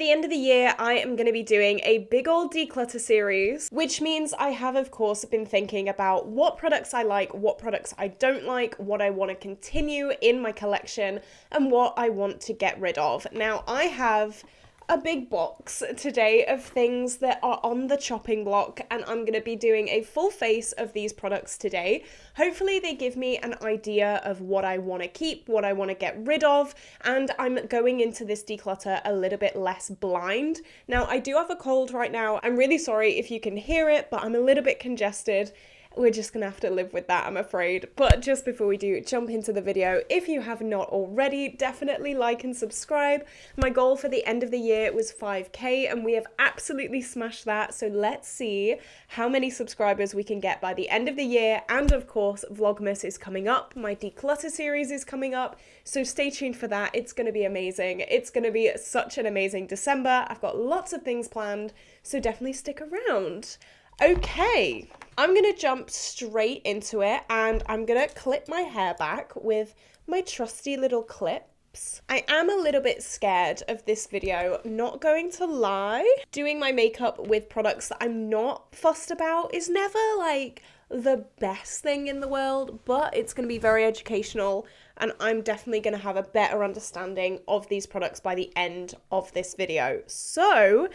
the end of the year, I am going to be doing a big old declutter series, which means I have, of course, been thinking about what products I like, what products I don't like, what I want to continue in my collection, and what I want to get rid of. Now, I have a big box today of things that are on the chopping block, and I'm going to be doing a full face of these products today. Hopefully they give me an idea of what I want to keep, what I want to get rid of, and I'm going into this declutter a little bit less blind. Now, I do have a cold right now. I'm really sorry if you can hear it, but I'm a little bit congested. We're just gonna have to live with that, I'm afraid. But just before we do jump into the video, if you have not already, definitely like and subscribe. My goal for the end of the year was 5K, and we have absolutely smashed that. So let's see how many subscribers we can get by the end of the year. And of course, Vlogmas is coming up. My declutter series is coming up. So stay tuned for that. It's gonna be amazing. It's gonna be such an amazing December. I've got lots of things planned, so definitely stick around. Okay, I'm gonna jump straight into it, and I'm gonna clip my hair back with my trusty little clips. I am a little bit scared of this video, not going to lie. Doing my makeup with products that I'm not fussed about is never like the best thing in the world, but it's gonna be very educational, and I'm definitely gonna have a better understanding of these products by the end of this video. So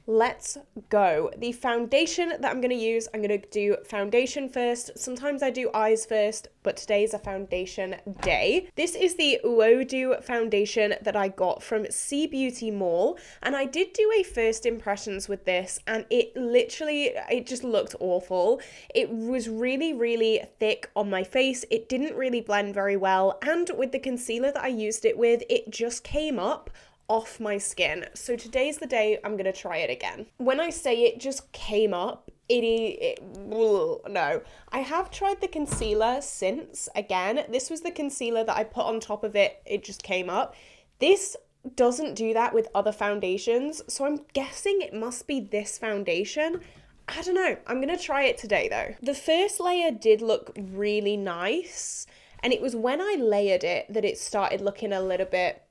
let's go. The foundation that I'm going to use, I'm going to do foundation first. Sometimes I do eyes first, but today is a foundation day. This is the Uodu foundation that I got from Sea Beauty Mall, and I did do a first impressions with this, and it just looked awful. It was really, really thick on my face. It didn't really blend very well, and with the concealer that I used it with, it just came up off my skin. So today's the day I'm gonna try it again. When I say it just came up, no. I have tried the concealer since. Again, this was the concealer that I put on top of it. It just came up. This doesn't do that with other foundations, so I'm guessing it must be this foundation. I don't know. I'm gonna try it today though. The first layer did look really nice, and it was when I layered it that it started looking a little bit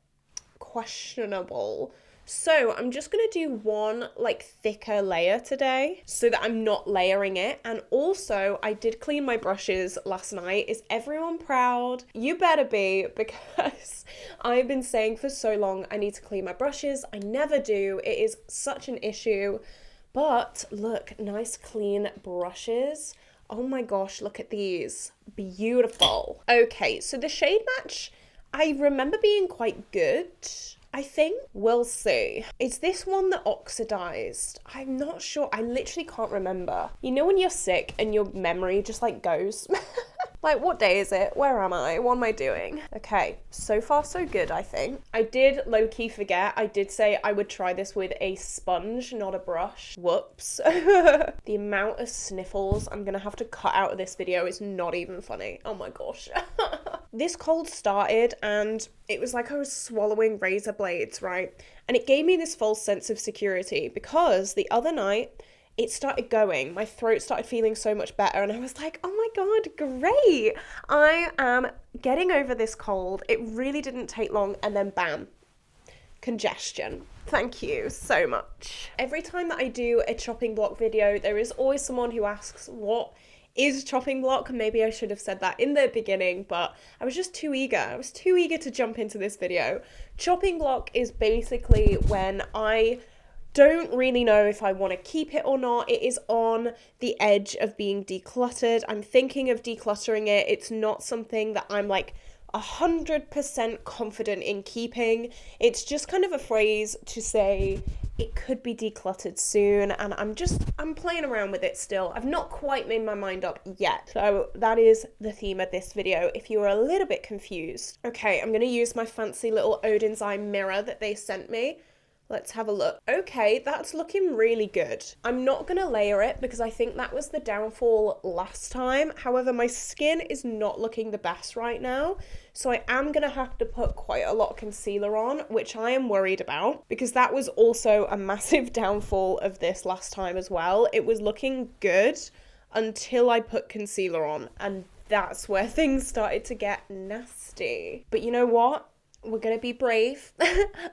questionable. So I'm just gonna do one like thicker layer today so that I'm not layering it. And also I did clean my brushes last night. Is everyone proud? You better be, because I've been saying for so long I need to clean my brushes. I never do. It is such an issue. But look, nice clean brushes. Oh my gosh, look at these. Beautiful. Okay, so the shade match I remember being quite good, I think. We'll see. Is this one that oxidized? I'm not sure. I literally can't remember. You know when you're sick and your memory just like goes? Like, what day is it? Where am I? What am I doing? Okay, so far so good, I think. I did low-key forget. I did say I would try this with a sponge, not a brush. Whoops. The amount of sniffles I'm gonna have to cut out of this video is not even funny. Oh my gosh. This cold started, and it was like I was swallowing razor blades, right? And it gave me this false sense of security, because the other night it started going, my throat started feeling so much better, and I was like, oh my god, great, I am getting over this cold. It really didn't take long, and then bam, congestion. Thank you so much. Every time that I do a chopping block video, there is always someone who asks, what is chopping block? Maybe I should have said that in the beginning, but I was just too eager. I was too eager to jump into this video. Chopping block is basically when I don't really know if I want to keep it or not. It is on the edge of being decluttered. I'm thinking of decluttering it. It's not something that I'm like 100% confident in keeping. It's just kind of a phrase to say it could be decluttered soon, and I'm playing around with it still. I've not quite made my mind up yet. So that is the theme of this video, if you were a little bit confused. Okay, I'm gonna use my fancy little Odens eye mirror that they sent me. Let's have a look. Okay, that's looking really good. I'm not gonna layer it because I think that was the downfall last time. However, my skin is not looking the best right now, so I am gonna have to put quite a lot of concealer on, which I am worried about because that was also a massive downfall of this last time as well. It was looking good until I put concealer on, and that's where things started to get nasty. But you know what? we're gonna be brave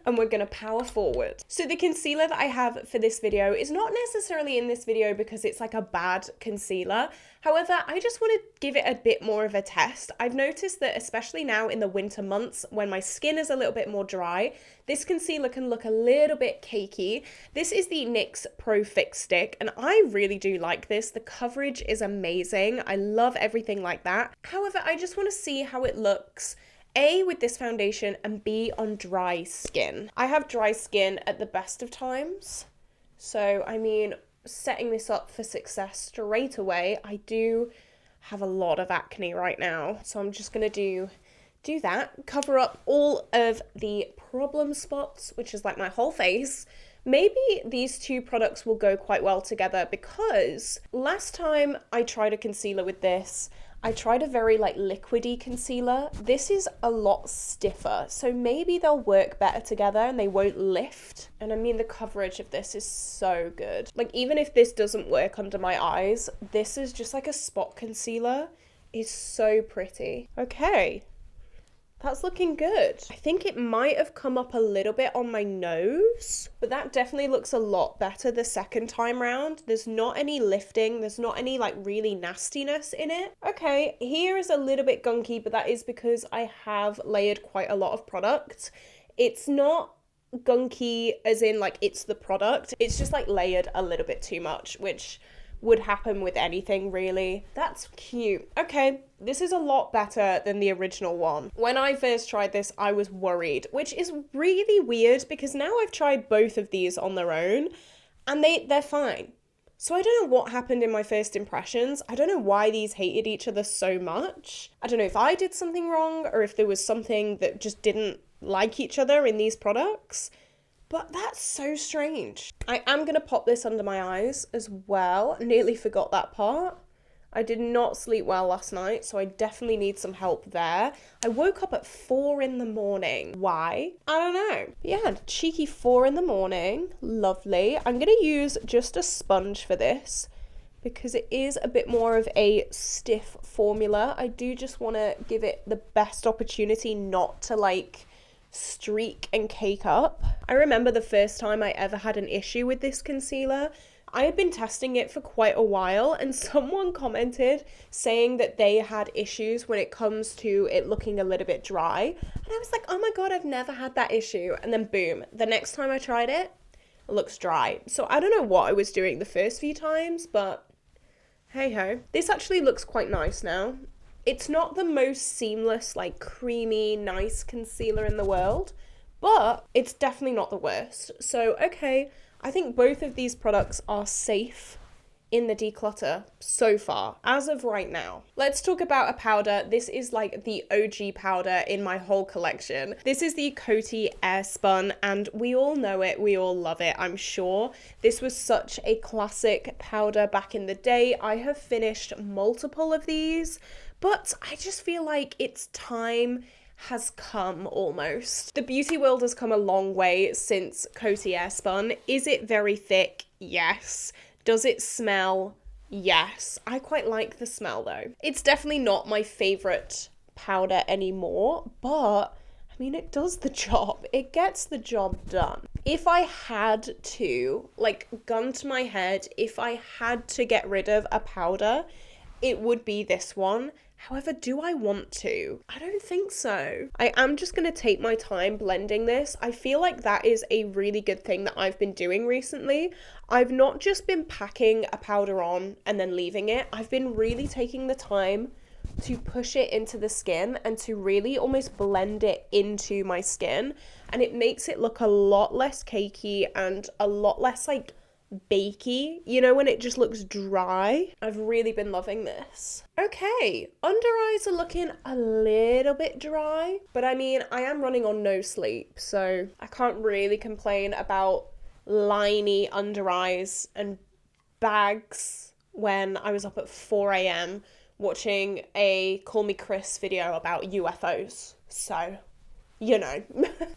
and we're gonna power forward. So the concealer that I have for this video is not necessarily in this video because it's like a bad concealer. However, I just want to give it a bit more of a test. I've noticed that especially now in the winter months when my skin is a little bit more dry, this concealer can look a little bit cakey. This is the NYX Fix Stick and I really do like this. The coverage is amazing. I love everything like that. However, I just want to see how it looks A, with this foundation, and B, on dry skin. I have dry skin at the best of times. So, I mean, setting this up for success straight away, I do have a lot of acne right now. So I'm just gonna do that, cover up all of the problem spots, which is like my whole face. Maybe these two products will go quite well together because last time I tried a concealer with this, I tried a very like liquidy concealer. This is a lot stiffer, so maybe they'll work better together and they won't lift. And I mean, the coverage of this is so good. Like, even if this doesn't work under my eyes, this is just like a spot concealer. It's so pretty. Okay. That's looking good. I think it might have come up a little bit on my nose, but that definitely looks a lot better the second time round. There's not any lifting. There's not any like really nastiness in it. Okay, here is a little bit gunky, but that is because I have layered quite a lot of product. It's not gunky as in like it's the product. It's just like layered a little bit too much, which would happen with anything really. That's cute. Okay, this is a lot better than the original one. When I first tried this, I was worried, which is really weird because now I've tried both of these on their own and they're fine. So I don't know what happened in my first impressions. I don't know why these hated each other so much. I don't know if I did something wrong or if there was something that just didn't like each other in these products. But that's so strange. I am going to pop this under my eyes as well. I nearly forgot that part. I did not sleep well last night, so I definitely need some help there. I woke up at 4 in the morning. Why? I don't know. But yeah, cheeky 4 in the morning. Lovely. I'm going to use just a sponge for this because it is a bit more of a stiff formula. I do just want to give it the best opportunity not to like streak and cake up. I remember the first time I ever had an issue with this concealer. I had been testing it for quite a while and someone commented saying that they had issues when it comes to it looking a little bit dry. And I was like, oh my God, I've never had that issue. And then boom, the next time I tried it, it looks dry. So I don't know what I was doing the first few times, but hey ho. This actually looks quite nice now. It's not the most seamless, like creamy, nice concealer in the world, but it's definitely not the worst. So, okay, I think both of these products are safe in the declutter so far, as of right now. Let's talk about a powder. This is like the OG powder in my whole collection. This is the Coty Airspun, and we all know it, we all love it, I'm sure. This was such a classic powder back in the day. I have finished multiple of these, but I just feel like its time has come almost. The beauty world has come a long way since Coty Airspun. Is it very thick? Yes. Does it smell? Yes. I quite like the smell though. It's definitely not my favorite powder anymore, but I mean, it does the job. It gets the job done. If I had to, like, gun to my head, if I had to get rid of a powder, it would be this one. However, do I want to? I don't think so. I am just going to take my time blending this. I feel like that is a really good thing that I've been doing recently. I've not just been packing a powder on and then leaving it. I've been really taking the time to push it into the skin and to really almost blend it into my skin. And it makes it look a lot less cakey and a lot less like bakey, you know, when it just looks dry. I've really been loving this. Okay, under eyes are looking a little bit dry, but I mean, I am running on no sleep, so I can't really complain about liney under eyes and bags when I was up at 4 a.m. watching a Call Me Chris video about UFOs. So, you know.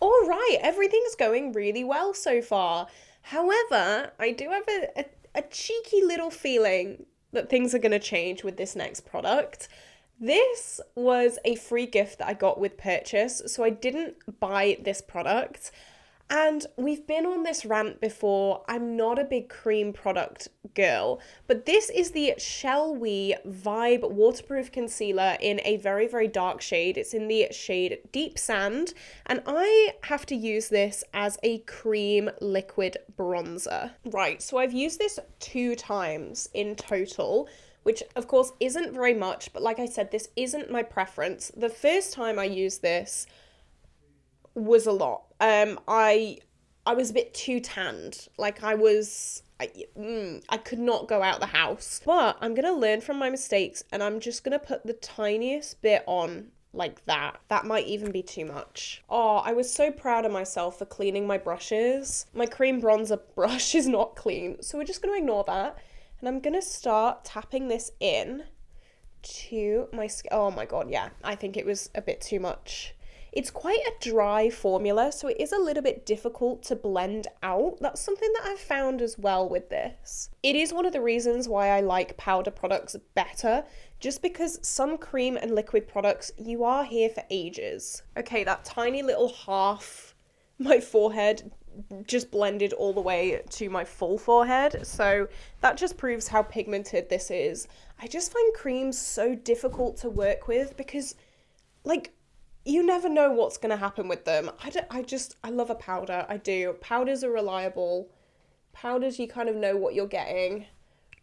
All right, everything's going really well so far. However, I do have a cheeky little feeling that things are going to change with this next product. This was a free gift that I got with purchase, so I didn't buy this product. And we've been on this rant before. I'm not a big cream product girl, but this is the ShellWe Vibe Waterproof Concealer in a very, very dark shade. It's in the shade Deep Sand, and I have to use this as a cream liquid bronzer. Right, so I've used this 2 times in total, which of course isn't very much, but like I said, this isn't my preference. The first time I used this was a lot. I was a bit too tanned. Like I could not go out the house. But I'm gonna learn from my mistakes, and I'm just gonna put the tiniest bit on like that. That might even be too much. Oh, I was so proud of myself for cleaning my brushes. My cream bronzer brush is not clean, so we're just gonna ignore that. And I'm gonna start tapping this in to my skin. Oh my god, yeah, I think it was a bit too much. It's quite a dry formula, so it is a little bit difficult to blend out. That's something that I've found as well with this. It is one of the reasons why I like powder products better, just because some cream and liquid products, you are here for ages. Okay, that tiny little half my forehead just blended all the way to my full forehead, so that just proves how pigmented this is. I just find creams so difficult to work with because, like, you never know what's going to happen with them. I love a powder. I do. Powders are reliable. Powders, you kind of know what you're getting.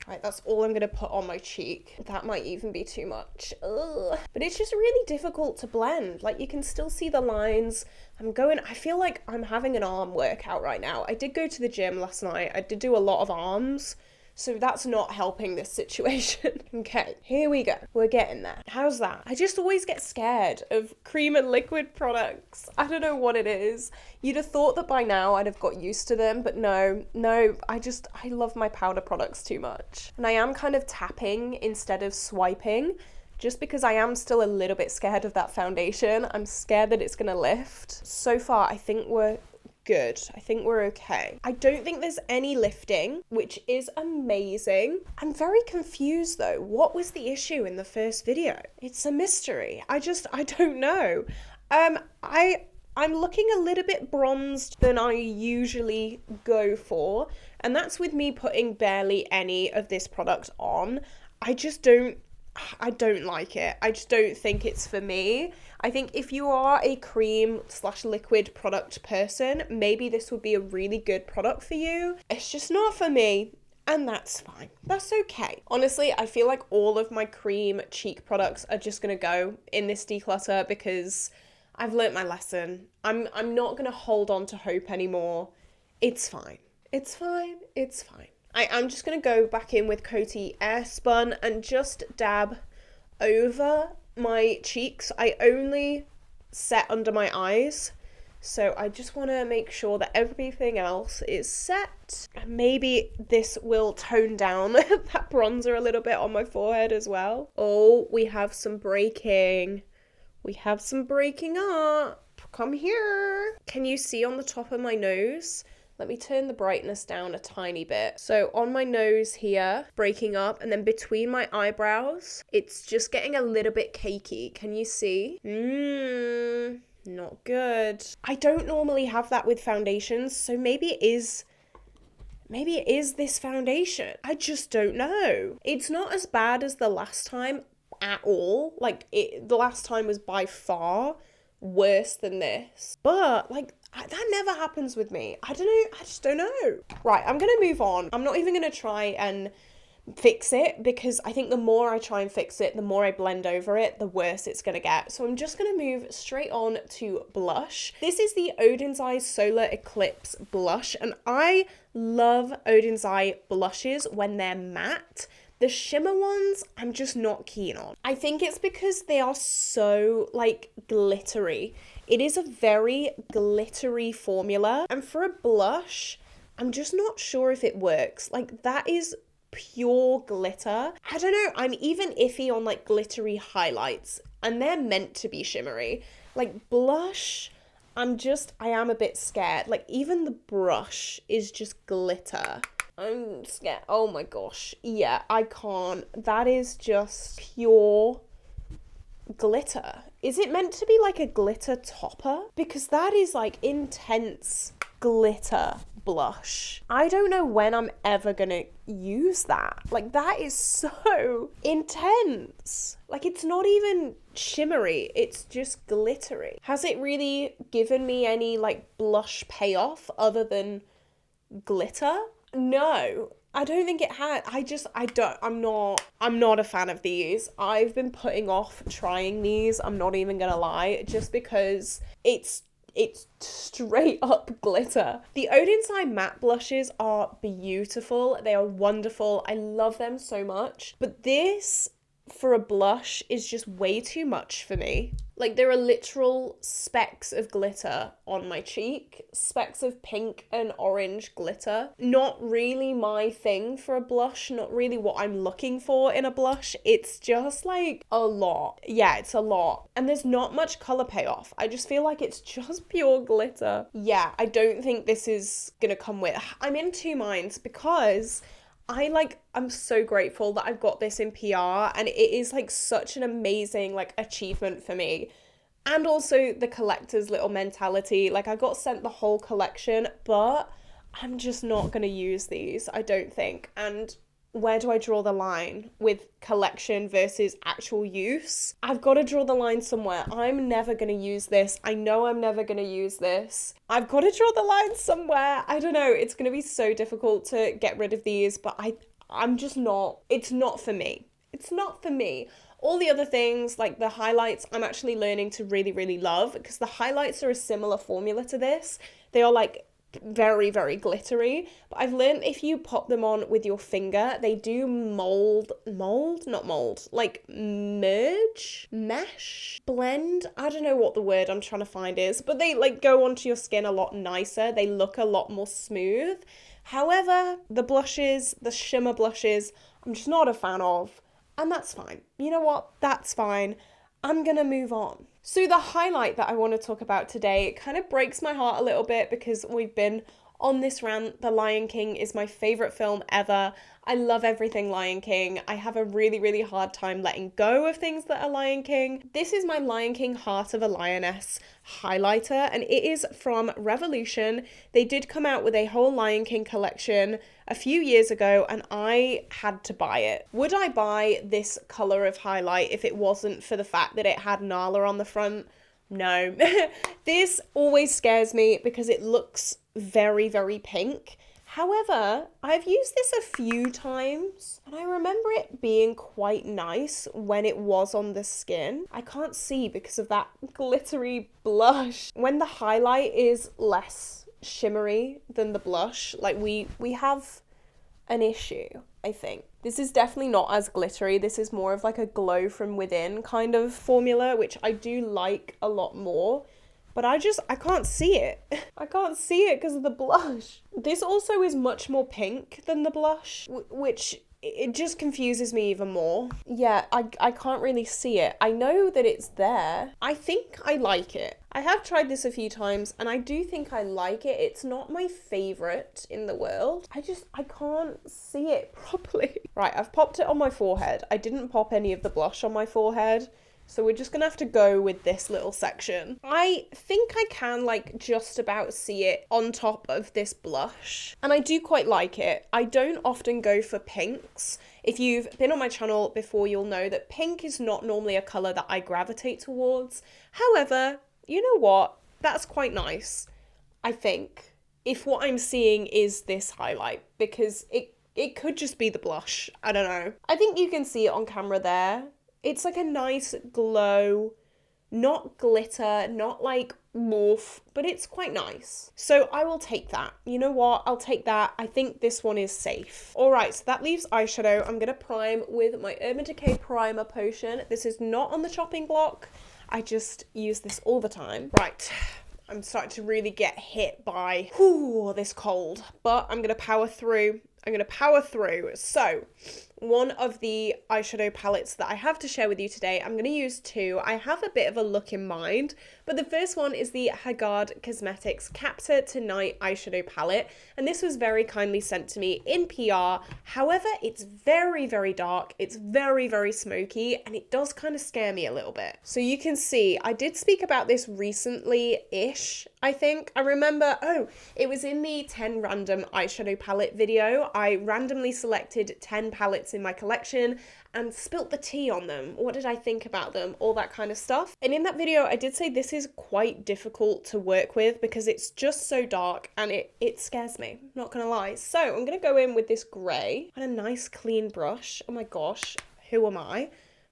Right, that's all I'm going to put on my cheek. That might even be too much. Ugh. But it's just really difficult to blend. Like, you can still see the lines. I feel like I'm having an arm workout right now. I did go to the gym last night. I did do a lot of arms. So that's not helping this situation. Okay, here we go. We're getting there. How's that? I just always get scared of cream and liquid products. I don't know what it is. You'd have thought that by now I'd have got used to them, but no, I love my powder products too much. And I am kind of tapping instead of swiping, just because I am still a little bit scared of that foundation. I'm scared that it's gonna lift. So far, I think we're good. I think we're okay. I don't think there's any lifting, which is amazing. I'm very confused though. What was the issue in the first video? It's a mystery. I don't know. I'm looking a little bit bronzed than I usually go for, and that's with me putting barely any of this product on. I don't like it. I just don't think it's for me. I think if you are a cream/liquid product person, maybe this would be a really good product for you. It's just not for me, and that's fine. That's okay. Honestly, I feel like all of my cream cheek products are just gonna go in this declutter because I've learnt my lesson. I'm not gonna hold on to hope anymore. It's fine. It's fine. It's fine. I'm just going to go back in with Coty Airspun and just dab over my cheeks. I only set under my eyes, so I just want to make sure that everything else is set. Maybe this will tone down that bronzer a little bit on my forehead as well. Oh, we have some breaking. We have some breaking up. Come here. Can you see on the top of my nose? Let me turn the brightness down a tiny bit. So on my nose here, breaking up, and then between my eyebrows, it's just getting a little bit cakey. Can you see? Not good. I don't normally have that with foundations, so maybe it is this foundation. I just don't know. It's not as bad as the last time at all. Like, the last time was by far worse than this. But, like, that never happens with me. I don't know. I just don't know. Right, I'm going to move on. I'm not even going to try and fix it because I think the more I try and fix it, the more I blend over it, the worse it's going to get. So I'm just going to move straight on to blush. This is the Odens Eye Solar Eclipse blush, and I love Odens Eye blushes when they're matte. The shimmer ones, I'm just not keen on. I think it's because they are so, like, glittery. It is a very glittery formula, and for a blush, I'm just not sure if it works. Like, that is pure glitter. I don't know, I'm even iffy on, like, glittery highlights, and they're meant to be shimmery. Like, blush, I am a bit scared. Like, even the brush is just glitter. I'm scared. Oh my gosh. Yeah, I can't. That is just pure glitter. Is it meant to be like a glitter topper? Because that is like intense glitter blush. I don't know when I'm ever gonna use that. Like, that is so intense. Like, it's not even shimmery, it's just glittery. Has it really given me any like blush payoff other than glitter? No, I don't think it had. I'm not a fan of these. I've been putting off trying these, I'm not even gonna lie, just because it's straight up glitter. The Odens Eye matte blushes are beautiful. They are wonderful. I love them so much. But this, for a blush, is just way too much for me. Like, there are literal specks of glitter on my cheek, specks of pink and orange glitter. Not really my thing for a blush, not really what I'm looking for in a blush. It's just like a lot. Yeah, it's a lot. And there's not much color payoff. I just feel like it's just pure glitter. Yeah, I don't think this is gonna come with. I'm in two minds because I'm so grateful that I've got this in PR, and it is like such an amazing like achievement for me. And also the collector's little mentality. Like, I got sent the whole collection, but I'm just not gonna use these, I don't think. And where do I draw the line with collection versus actual use? I've got to draw the line somewhere. I'm never going to use this. I know I'm never going to use this. I've got to draw the line somewhere. I don't know. It's going to be so difficult to get rid of these, but I'm just not. It's not for me. It's not for me. All the other things, like the highlights, I'm actually learning to really, really love, because the highlights are a similar formula to this. They are like very, very glittery, but I've learned if you pop them on with your finger, they do like merge, mesh, blend. I don't know what the word I'm trying to find is, but they like go onto your skin a lot nicer. They look a lot more smooth. However, the blushes, the shimmer blushes, I'm just not a fan of, and that's fine. You know what? That's fine. I'm gonna move on. So the highlight that I want to talk about today, it kind of breaks my heart a little bit because we've been on this rant. The Lion King is my favorite film ever. I love everything Lion King. I have a really, really hard time letting go of things that are Lion King. This is my Lion King Heart of a Lioness highlighter, and it is from Revolution. They did come out with a whole Lion King collection a few years ago, and I had to buy it. Would I buy this color of highlight if it wasn't for the fact that it had Nala on the front? No. This always scares me because it looks very, very pink. However, I've used this a few times and I remember it being quite nice when it was on the skin. I can't see because of that glittery blush. When the highlight is less shimmery than the blush, like we have an issue, I think. This is definitely not as glittery. This is more of like a glow from within kind of formula, which I do like a lot more. But I can't see it. I can't see it because of the blush. This also is much more pink than the blush, which it just confuses me even more. Yeah, I can't really see it. I know that it's there. I think I like it. I have tried this a few times and I do think I like it. It's not my favorite in the world. I can't see it properly. Right, I've popped it on my forehead. I didn't pop any of the blush on my forehead. So we're just gonna have to go with this little section. I think I can like just about see it on top of this blush. And I do quite like it. I don't often go for pinks. If you've been on my channel before, you'll know that pink is not normally a colour that I gravitate towards. However, you know what? That's quite nice, I think, if what I'm seeing is this highlight, because it could just be the blush. I don't know. I think you can see it on camera there. It's like a nice glow, not glitter, not like morph, but it's quite nice. So I will take that. You know what? I'll take that. I think this one is safe. All right, so that leaves eyeshadow. I'm gonna prime with my Urban Decay Primer Potion. This is not on the chopping block. I just use this all the time. Right, I'm starting to really get hit by this cold, but I'm gonna power through. So one of the eyeshadow palettes that I have to share with you today. I'm going to use two. I have a bit of a look in mind, but the first one is the Haggard Cosmetics Capture Tonight eyeshadow palette, and this was very kindly sent to me in PR. However, it's very, very dark, it's very, very smoky, and it does kind of scare me a little bit. So you can see, I did speak about this recently-ish, I think. I remember, oh, it was in the 10 random eyeshadow palette video. I randomly selected 10 palettes in my collection and spilt the tea on them. What did I think about them? All that kind of stuff. And in that video, I did say this is quite difficult to work with because it's just so dark and it scares me, not gonna lie. So I'm gonna go in with this grey and a nice clean brush. Oh my gosh, who am I?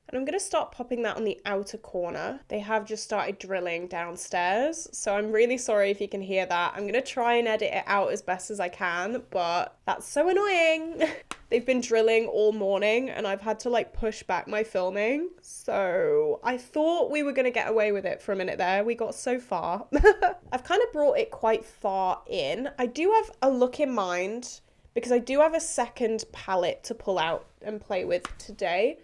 And I'm going to start popping that on the outer corner. They have just started drilling downstairs, so I'm really sorry if you can hear that. I'm going to try and edit it out as best as I can, but that's so annoying. They've been drilling all morning and I've had to like push back my filming. So I thought we were going to get away with it for a minute there. We got so far. I've kind of brought it quite far in. I do have a look in mind because I do have a second palette to pull out and play with today.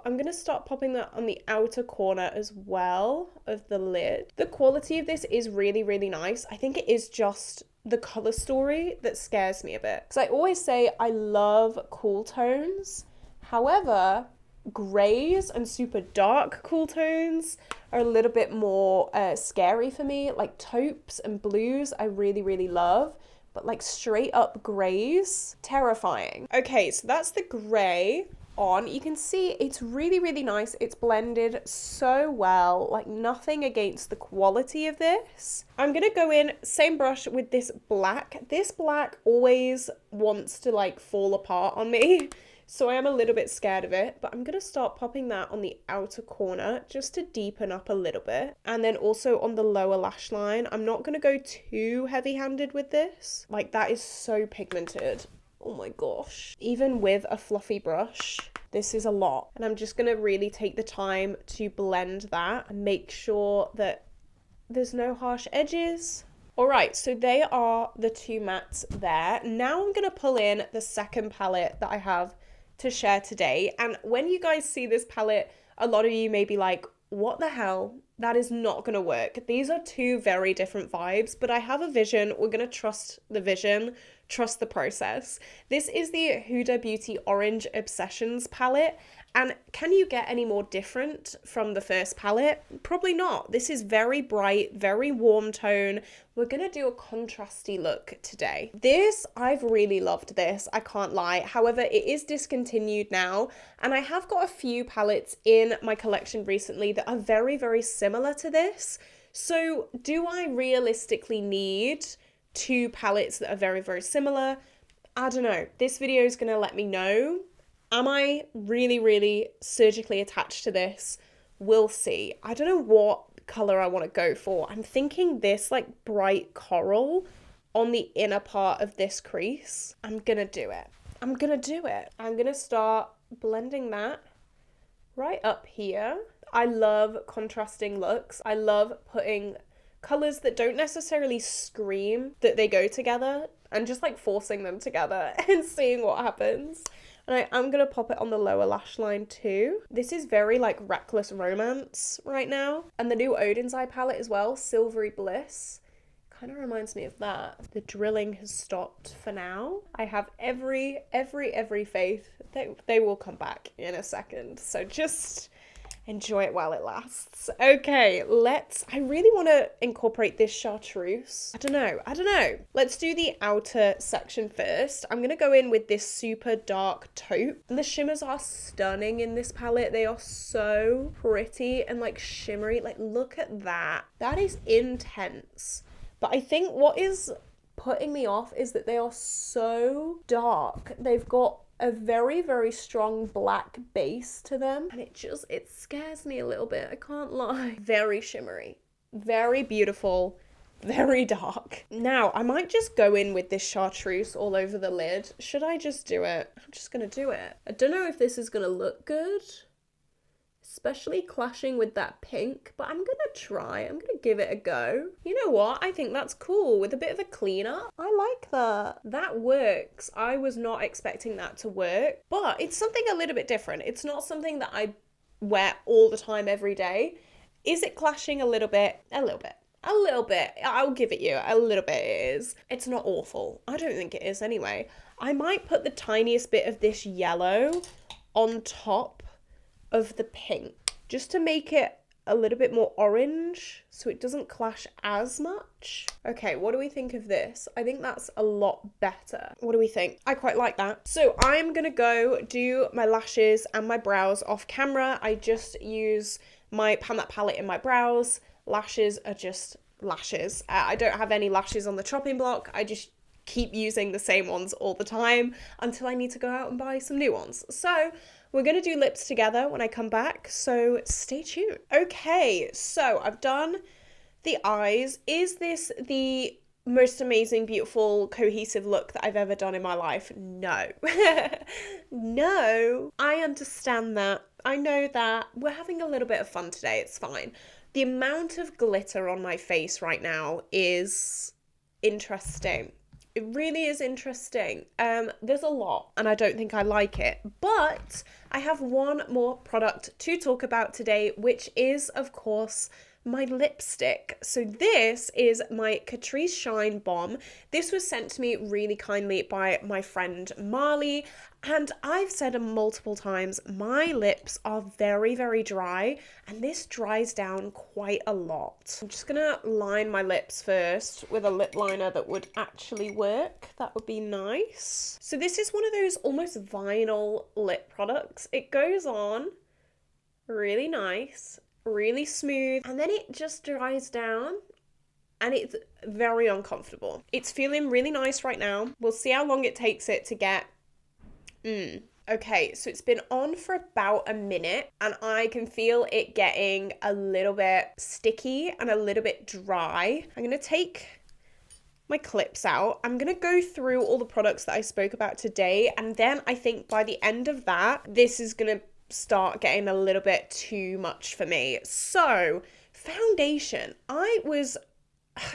I'm going to start popping that on the outer corner as well of the lid. The quality of this is really, really nice. I think it is just the color story that scares me a bit. Because I always say I love cool tones. However, grays and super dark cool tones are a little bit more scary for me. Like taupes and blues I really, really love. But like straight up grays, terrifying. Okay, so that's the gray on. You can see it's really, really nice. It's blended so well, like nothing against the quality of this. I'm gonna go in, same brush with this black. This black always wants to like fall apart on me, so I am a little bit scared of it, but I'm gonna start popping that on the outer corner just to deepen up a little bit. And then also on the lower lash line, I'm not gonna go too heavy-handed with this. Like that is so pigmented. Oh my gosh. Even with a fluffy brush, this is a lot. And I'm just gonna really take the time to blend that and make sure that there's no harsh edges. All right, so they are the two mattes there. Now I'm gonna pull in the second palette that I have to share today. And when you guys see this palette, a lot of you may be like, what the hell? That is not gonna work. These are two very different vibes, but I have a vision. We're gonna trust the vision, trust the process. This is the Huda Beauty Orange Obsessions palette. And can you get any more different from the first palette? Probably not. This is very bright, very warm tone. We're gonna do a contrasty look today. This, I've really loved this, I can't lie. However, it is discontinued now, and I have got a few palettes in my collection recently that are very, very similar to this. So do I realistically need two palettes that are very, very similar? I don't know. This video is gonna let me know. Am I really, really surgically attached to this? We'll see. I don't know what color I want to go for. I'm thinking this like bright coral on the inner part of this crease. I'm gonna do it. I'm gonna do it. I'm gonna start blending that right up here. I love contrasting looks. I love putting colors that don't necessarily scream that they go together and just like forcing them together and seeing what happens. And I'm going to pop it on the lower lash line too. This is very like Reckless Romance right now. And the new Odens eye palette as well, Silvery Bliss. Kind of reminds me of that. The drilling has stopped for now. I have every faith that they will come back in a second. So just enjoy it while it lasts. Okay, I really want to incorporate this chartreuse. I don't know. Let's do the outer section first. I'm going to go in with this super dark taupe. And the shimmers are stunning in this palette. They are so pretty and like shimmery. Like look at that. That is intense. But I think what is putting me off is that they are so dark. They've got a very, very strong black base to them, and it scares me a little bit, I can't lie. Very shimmery, very beautiful, very dark. Now, I might just go in with this chartreuse all over the lid. Should I just do it? I'm just gonna do it. I don't know if this is gonna look good. especially clashing with that pink, but I'm gonna try. I'm gonna give it a go. You know what? I think that's cool with a bit of a cleanup. I like that. That works. I was not expecting that to work, but it's something a little bit different. It's not something that I wear all the time every day. Is it clashing a little bit? A little bit. A little bit. I'll give it you. A little bit it is. It's not awful. I don't think it is anyway. I might put the tiniest bit of this yellow on top of the pink just to make it a little bit more orange so it doesn't clash as much. Okay, what do we think of this? I think that's a lot better. What do we think? I quite like that. So I'm gonna go do my lashes and my brows off camera. I just use my Pan That palette in my brows. Lashes are just lashes. I don't have any lashes on the chopping block. I just keep using the same ones all the time until I need to go out and buy some new ones. So we're going to do lips together when I come back, so stay tuned. Okay, so I've done the eyes. Is this the most amazing, beautiful, cohesive look that I've ever done in my life? No. No. I understand that. I know that. We're having a little bit of fun today. It's fine. The amount of glitter on my face right now is interesting. It really is interesting. There's a lot and I don't think I like it, but I have one more product to talk about today, which is, of course, my lipstick. So this is my Catrice Shine Bomb. This was sent to me really kindly by my friend Marley, and I've said multiple times, my lips are very, very dry, and this dries down quite a lot. I'm just gonna line my lips first with a lip liner that would actually work. That would be nice. So this is one of those almost vinyl lip products. It goes on really nice, really smooth, and then it just dries down and it's very uncomfortable. It's feeling really nice right now. We'll see how long it takes it to get okay, so it's been on for about a minute and I can feel it getting a little bit sticky and a little bit dry. I'm gonna take my clips out. I'm gonna go through all the products that I spoke about today, and then I think by the end of that, this is gonna start getting a little bit too much for me. So, foundation. I was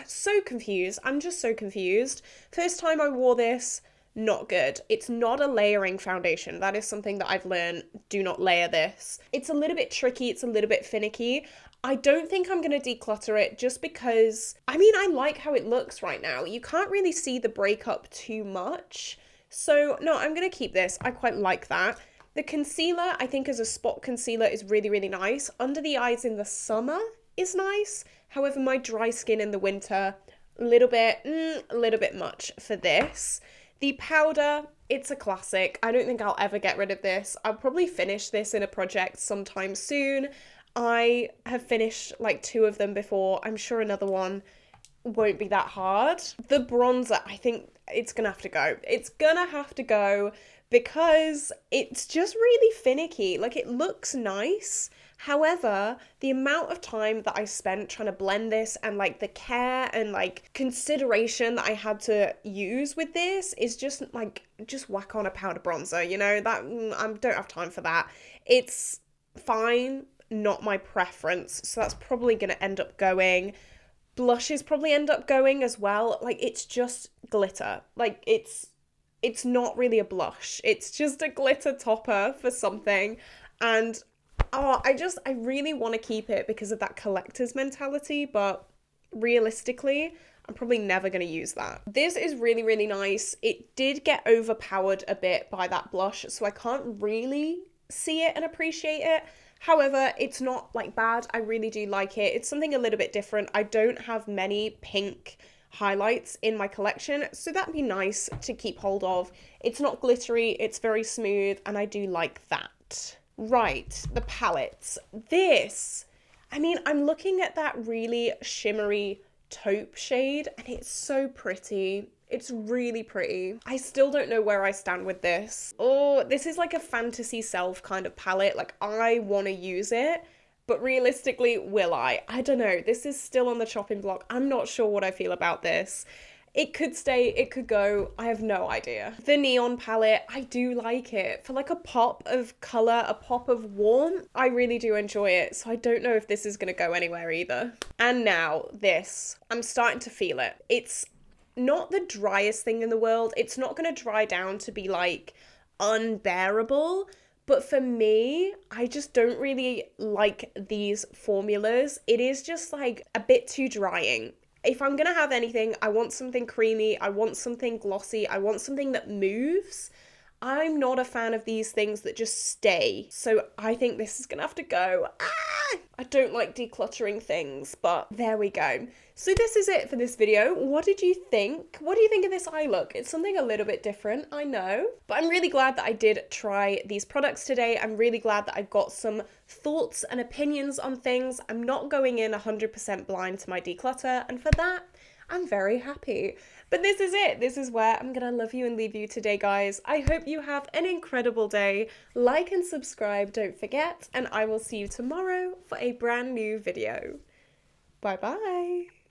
so confused. I'm just so confused. First time I wore this, not good. It's not a layering foundation. That is something that I've learned. Do not layer this. It's a little bit tricky. It's a little bit finicky. I don't think I'm going to declutter it just because, I mean, I like how it looks right now. You can't really see the breakup too much. So no, I'm going to keep this. I quite like that. The concealer, I think as a spot concealer is really, really nice. Under the eyes in the summer is nice. However, my dry skin in the winter, a little bit much for this. The powder, it's a classic. I don't think I'll ever get rid of this. I'll probably finish this in a project sometime soon. I have finished like 2 of them before. I'm sure another one won't be that hard. The bronzer, I think it's gonna have to go. It's gonna have to go because it's just really finicky. Like, it looks nice. However, the amount of time that I spent trying to blend this and like the care and like consideration that I had to use with this is just like, just whack on a powder bronzer, you know, that I don't have time for that. It's fine, not my preference. So that's probably going to end up going. Blushes probably end up going as well. Like, it's just glitter. Like, it's not really a blush. It's just a glitter topper for something. And I really want to keep it because of that collector's mentality, but realistically, I'm probably never going to use that. This is really, really nice. It did get overpowered a bit by that blush, so I can't really see it and appreciate it. However, it's not like bad. I really do like it. It's something a little bit different. I don't have many pink highlights in my collection, so that'd be nice to keep hold of. It's not glittery, it's very smooth, and I do like that. Right, the palettes. This, I mean, I'm looking at that really shimmery taupe shade and it's so pretty. It's really pretty. I still don't know where I stand with this. Oh, this is like a fantasy self kind of palette. Like, I want to use it, but realistically, will I? I don't know. This is still on the chopping block. I'm not sure what I feel about this. It could stay, it could go, I have no idea. The neon palette, I do like it. For like a pop of colour, a pop of warmth, I really do enjoy it. So I don't know if this is gonna go anywhere either. And now this, I'm starting to feel it. It's not the driest thing in the world. It's not gonna dry down to be like unbearable. But for me, I just don't really like these formulas. It is just like a bit too drying. If I'm gonna have anything, I want something creamy, I want something glossy, I want something that moves. I'm not a fan of these things that just stay. So I think this is gonna have to go. I don't like decluttering things, but there we go. So this is it for this video. What did you think? What do you think of this eye look? It's something a little bit different, I know. But I'm really glad that I did try these products today. I'm really glad that I got some thoughts and opinions on things. I'm not going in 100% blind to my declutter, and for that, I'm very happy. But this is it. This is where I'm gonna love you and leave you today, guys. I hope you have an incredible day. Like and subscribe, don't forget, and I will see you tomorrow for a brand new video. Bye bye.